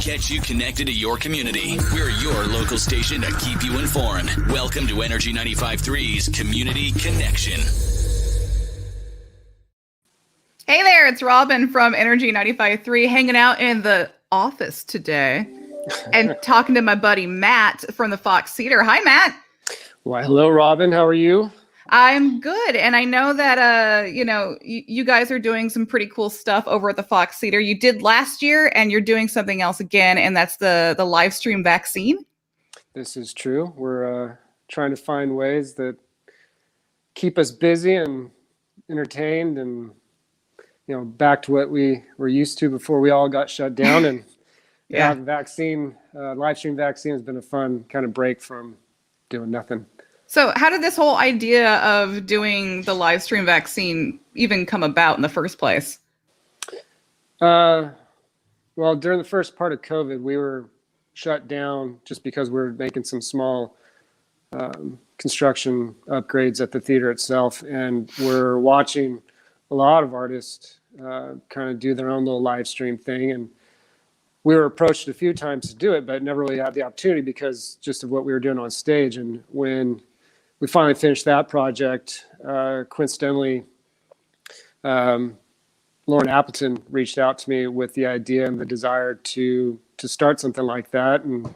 get you connected to your community. We're your local station to keep you informed. Welcome to Energy 95.3's Community Connection. Hey there, it's Robin from Energy 95.3, hanging out in the office today and talking to my buddy Matt from the Fox Theater. Hi, Matt. Why, hello, Robin. How are you? I'm good, and I know that you guys are doing some pretty cool stuff over at the Fox Theater. You did last year, and you're doing something else again, and that's the Livestream Vaccine. This is true. We're trying to find ways that keep us busy and entertained, and back to what we were used to before we all got shut down. And Yeah. Livestream Vaccine has been a fun kind of break from doing nothing. So how did this whole idea of doing the Livestream Vaccine even come about in the first place? Well, during the first part of COVID, we were shut down just because we were making some small construction upgrades at the theater itself. And we're watching a lot of artists kind of do their own little live stream thing. And we were approached a few times to do it, but never really had the opportunity because just of what we were doing on stage. And when we finally finished that project, coincidentally, Lauren Appleton reached out to me with the idea and the desire to start something like that. And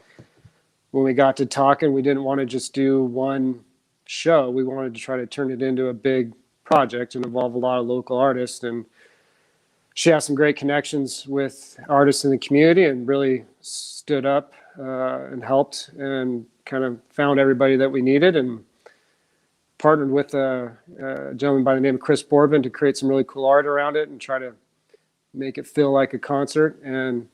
when we got to talking, we didn't want to just do one show. We wanted to try to turn it into a big project and involve a lot of local artists. And she has some great connections with artists in the community and really stood up and helped and kind of found everybody that we needed, and partnered with a gentleman by the name of Chris Bourbon to create some really cool art around it and try to make it feel like a concert. And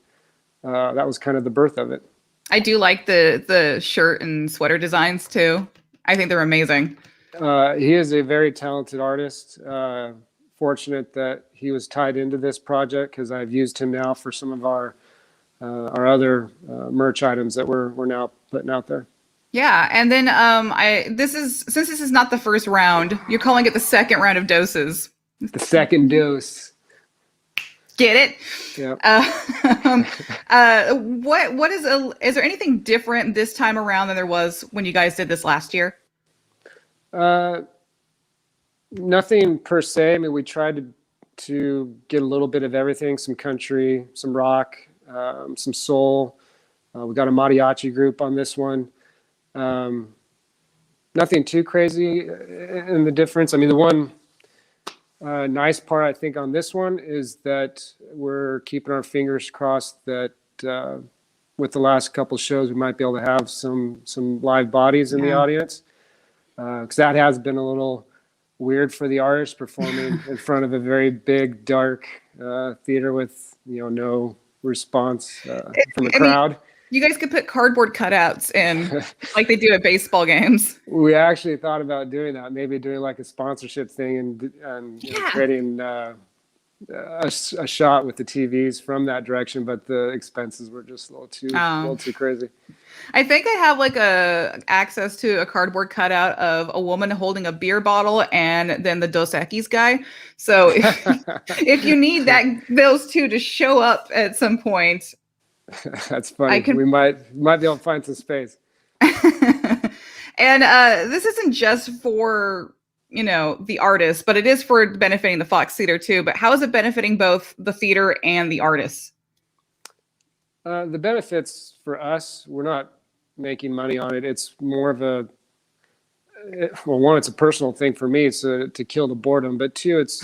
that was kind of the birth of it. I do like the shirt and sweater designs too. I think they're amazing. He is a very talented artist. Fortunate that he was tied into this project because I've used him now for some of our other merch items that we're now putting out there. Yeah, and then since this is not the first round, you're calling it the second round of doses. The second dose. Get it? Yeah. Is there anything different this time around than there was when you guys did this last year? Nothing per se. I mean, we tried to get a little bit of everything: some country, some rock, some soul. We got a mariachi group on this one. Nothing too crazy in the difference. I mean, the one nice part I think on this one is that we're keeping our fingers crossed that with the last couple shows we might be able to have some live bodies in the audience, because that has been a little weird for the artists performing in front of a very big dark theater with no response from the crowd. You guys could put cardboard cutouts in like they do at baseball games. We actually thought about doing that, maybe doing like a sponsorship thing and creating a shot with the TVs from that direction, but the expenses were just a little too crazy. I think I have like access to a cardboard cutout of a woman holding a beer bottle and then the Dos Equis guy. So if you need those two to show up at some point. That's funny. We might be able to find some space. And this isn't just for the artists, but it is for benefiting the Fox Theater too. But how is it benefiting both the theater and the artists? The benefits for us, we're not making money on it. It's more of one, it's a personal thing for me, so to kill the boredom. But two, it's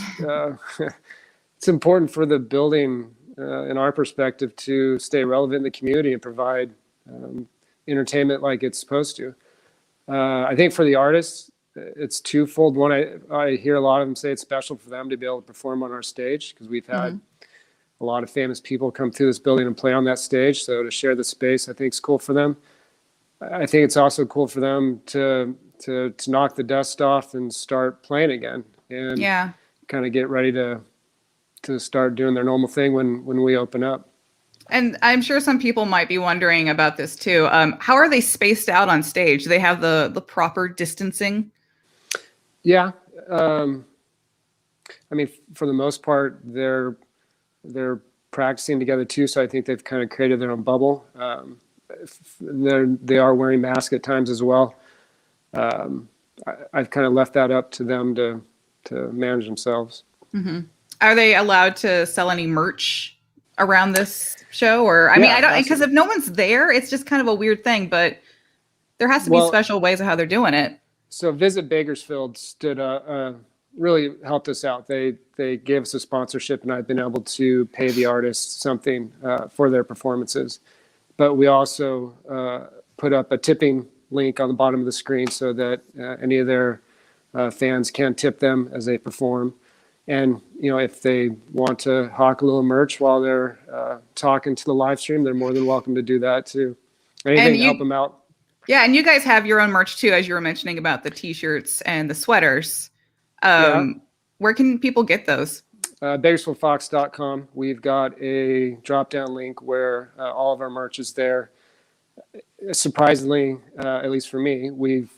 it's important for the building. In our perspective, to stay relevant in the community and provide entertainment like it's supposed to. I think for the artists, it's twofold. One, I hear a lot of them say it's special for them to be able to perform on our stage because we've had a lot of famous people come through this building and play on that stage. So to share the space, I think is cool for them. I think it's also cool for them to knock the dust off and start playing again and kind of get ready to start doing their normal thing when we open up. And I'm sure some people might be wondering about this too. How are they spaced out on stage? Do they have the proper distancing? Yeah. I mean, for the most part, they're practicing together too. So I think they've kind of created their own bubble. They are wearing masks at times as well. I've kind of left that up to them to manage themselves. Mm-hmm. Are they allowed to sell any merch around this show? Or, I mean, I don't, because if no one's there, it's just kind of a weird thing, but there has to be special ways of how they're doing it. So Visit Bakersfield really helped us out. They gave us a sponsorship, and I've been able to pay the artists something for their performances. But we also put up a tipping link on the bottom of the screen so that any of their fans can tip them as they perform. And, if they want to hawk a little merch while they're talking to the live stream, they're more than welcome to do that too. Anything to help them out. Yeah, and you guys have your own merch too, as you were mentioning about the t-shirts and the sweaters. Where can people get those? Bakersfieldfox.com. We've got a drop-down link where all of our merch is there. Surprisingly, at least for me, we've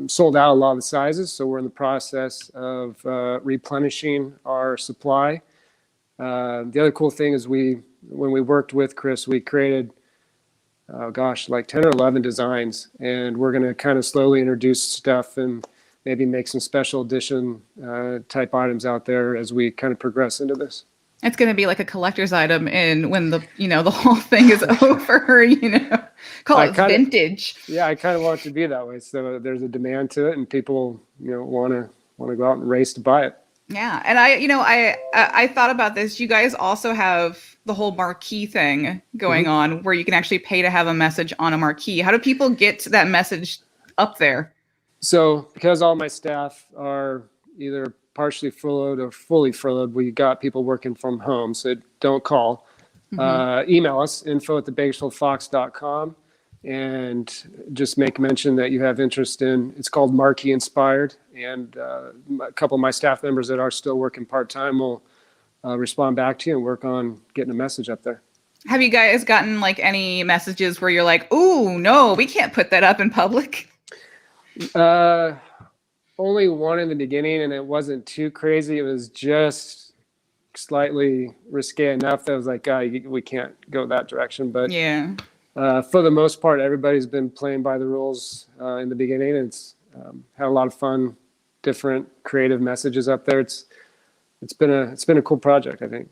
sold out a lot of the sizes, so we're in the process of replenishing our supply. The other cool thing is when we worked with Chris, we created, like 10 or 11 designs, and we're going to kind of slowly introduce stuff and maybe make some special edition type items out there as we kind of progress into this. It's going to be like a collector's item when the whole thing is over, call it vintage. Yeah, I kind of want it to be that way. So there's a demand to it, and people, want to go out and race to buy it. Yeah. And I thought about this. You guys also have the whole marquee thing going on where you can actually pay to have a message on a marquee. How do people get that message up there? So because all my staff are either partially furloughed or fully furloughed, we got people working from home. So don't call. Email us, info@thebakersfieldfox.com, and just make mention that you have interest in, it's called Marquee Inspired. And a couple of my staff members that are still working part-time will respond back to you and work on getting a message up there. Have you guys gotten like any messages where you're like, "Ooh, no, we can't put that up in public"? Only one in the beginning, and it wasn't too crazy. It was just slightly risque enough that I was like, we can't go that direction. But yeah, for the most part, everybody's been playing by the rules in the beginning. It's had a lot of fun, different creative messages up there. It's been a cool project, I think.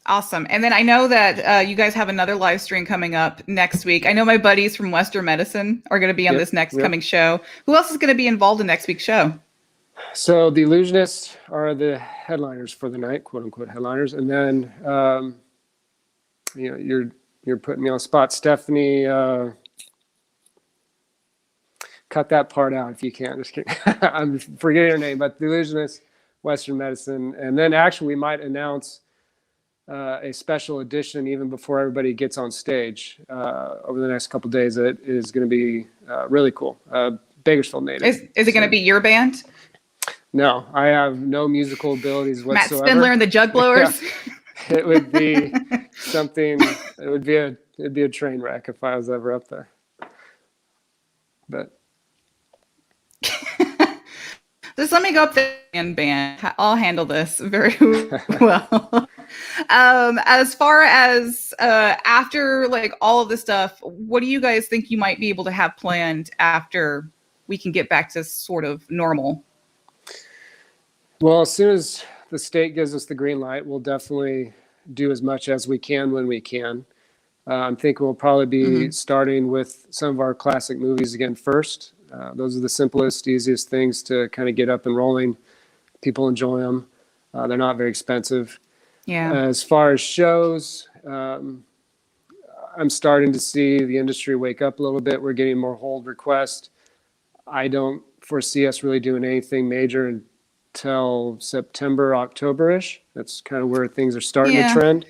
Awesome. And then I know that you guys have another live stream coming up next week. I know my buddies from Western Medicine are going to be on this next coming show. Who else is going to be involved in next week's show? So the Illusionists are the headliners for the night, quote unquote headliners. And then, you're putting me on the spot. Stephanie, cut that part out if you can. Just kidding. I'm forgetting her name, but the Illusionists, Western Medicine. And then actually we might announce a special edition even before everybody gets on stage over the next couple of days. It is going to be really cool. Bakersfield native. Is it going to be your band? No, I have no musical abilities whatsoever. Matt Spindler and the Jug Blowers. Yeah. It would be something. It'd be a train wreck if I was ever up there. But just let me go up there and band. I'll handle this very well. As far as after like all of this stuff, what do you guys think you might be able to have planned after we can get back to sort of normal? Well, as soon as the state gives us the green light, we'll definitely do as much as we can when we can. I'm thinking we'll probably be starting with some of our classic movies again first. Those are the simplest, easiest things to kind of get up and rolling. People enjoy them. They're not very expensive. Yeah. As far as shows, I'm starting to see the industry wake up a little bit. We're getting more hold requests. I don't foresee us really doing anything major until September, October-ish. That's kind of where things are starting to trend.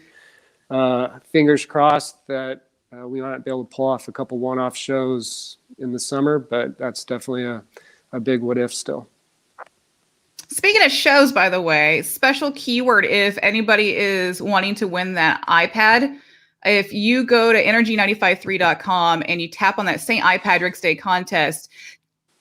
Fingers crossed that we might be able to pull off a couple one-off shows in the summer, but that's definitely a big what if still. Speaking of shows, by the way, special keyword if anybody is wanting to win that iPad. If you go to energy953.com and you tap on that St. iPad Rick's Day contest,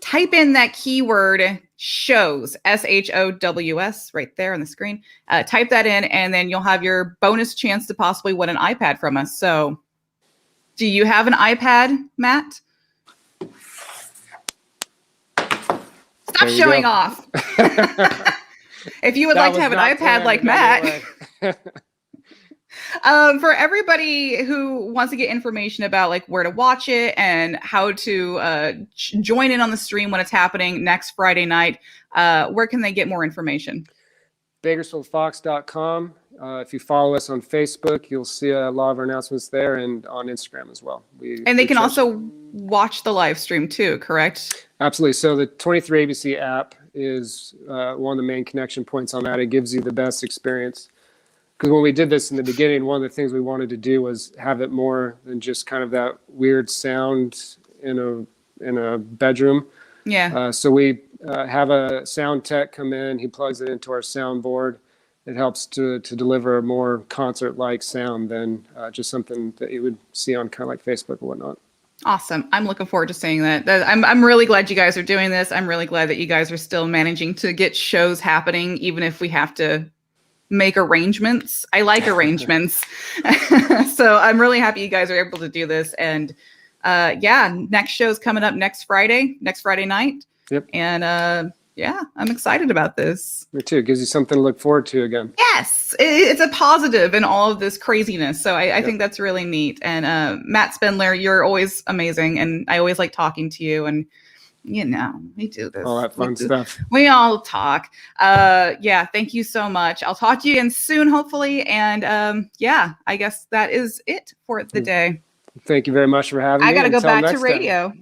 type in that keyword shows, SHOWS, right there on the screen. Type that in, and then you'll have your bonus chance to possibly win an iPad from us. So, do you have an iPad, Matt? Stop showing off. If you would like to have an iPad like Matt. For everybody who wants to get information about like where to watch it and how to join in on the stream when it's happening next Friday night, where can they get more information? Bakersfieldfox.com. If you follow us on Facebook, you'll see a lot of our announcements there, and on Instagram as well. And they can also watch the live stream too, correct? Absolutely. So the 23ABC app is one of the main connection points on that. It gives you the best experience. Because when we did this in the beginning, one of the things we wanted to do was have it more than just kind of that weird sound in a bedroom. Yeah. So we have a sound tech come in. He plugs it into our soundboard. It helps to deliver a more concert-like sound than just something that you would see on kind of like Facebook or whatnot. Awesome. I'm looking forward to seeing that. I'm really glad you guys are doing this. I'm really glad that you guys are still managing to get shows happening, even if we have to make arrangements. I like arrangements. So I'm really happy you guys are able to do this. And next show's coming up next Friday night. Yep. And I'm excited about this. Me too. It gives you something to look forward to again. Yes, it's a positive in all of this craziness. So I think that's really neat. And Matt Spindler, you're always amazing. And I always like talking to you. And we do this. All that fun stuff. We all talk. Thank you so much. I'll talk to you again soon, hopefully. And I guess that is it for the day. Thank you very much for having me. I got to go back to radio.